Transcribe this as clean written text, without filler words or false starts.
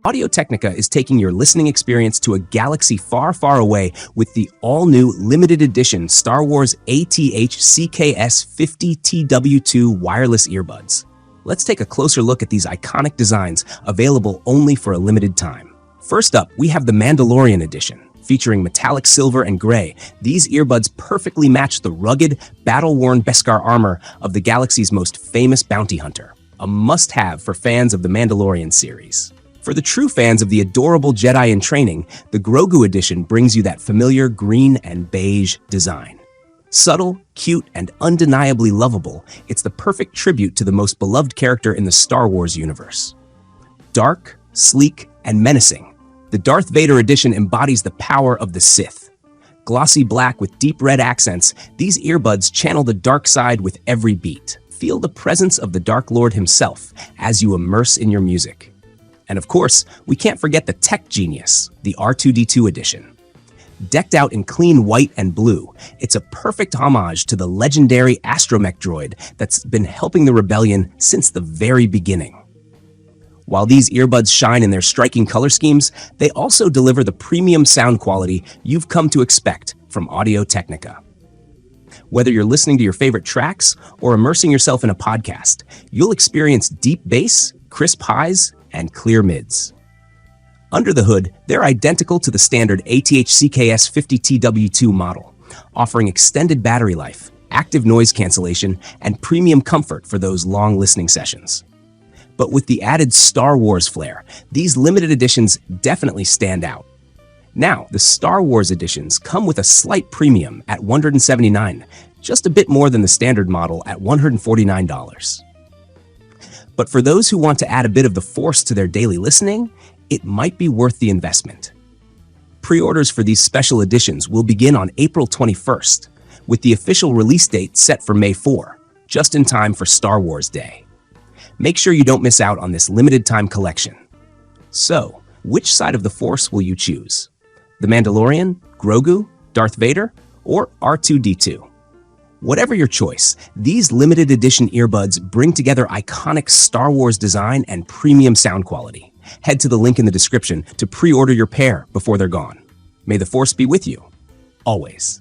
Audio-Technica is taking your listening experience to a galaxy far, far away with the all-new limited edition Star Wars ATH-CKS50TW2 wireless earbuds. Let's take a closer look at these iconic designs available only for a limited time. First up, we have the Mandalorian Edition. Featuring metallic silver and gray, these earbuds perfectly match the rugged, battle-worn beskar armor of the galaxy's most famous bounty hunter, a must-have for fans of the Mandalorian series. For the true fans of the adorable Jedi-in-training, the Grogu Edition brings you that familiar green and beige design. Subtle, cute, and undeniably lovable, it's the perfect tribute to the most beloved character in the Star Wars universe. Dark, sleek, and menacing, the Darth Vader Edition embodies the power of the Sith. Glossy black with deep red accents, these earbuds channel the dark side with every beat. Feel the presence of the Dark Lord himself as you immerse in your music. And of course, we can't forget the tech genius, the R2-D2 Edition. Decked out in clean white and blue, it's a perfect homage to the legendary astromech droid that's been helping the rebellion since the very beginning. While these earbuds shine in their striking color schemes, they also deliver the premium sound quality you've come to expect from Audio-Technica. Whether you're listening to your favorite tracks or immersing yourself in a podcast, you'll experience deep bass, crisp highs, and clear mids. Under the hood, they're identical to the standard ATH-CKS50TW2 model, offering extended battery life, active noise cancellation, and premium comfort for those long listening sessions. But with the added Star Wars flair, these limited editions definitely stand out. Now, the Star Wars editions come with a slight premium at $179, just a bit more than the standard model at $149. But for those who want to add a bit of the Force to their daily listening, it might be worth the investment. Pre-orders for these special editions will begin on April 21st, with the official release date set for May 4, just in time for Star Wars Day. Make sure you don't miss out on this limited-time collection. So, which side of the Force will you choose? The Mandalorian, Grogu, Darth Vader, or R2-D2? Whatever your choice, these limited edition earbuds bring together iconic Star Wars design and premium sound quality. Head to the link in the description to pre-order your pair before they're gone. May the Force be with you, always.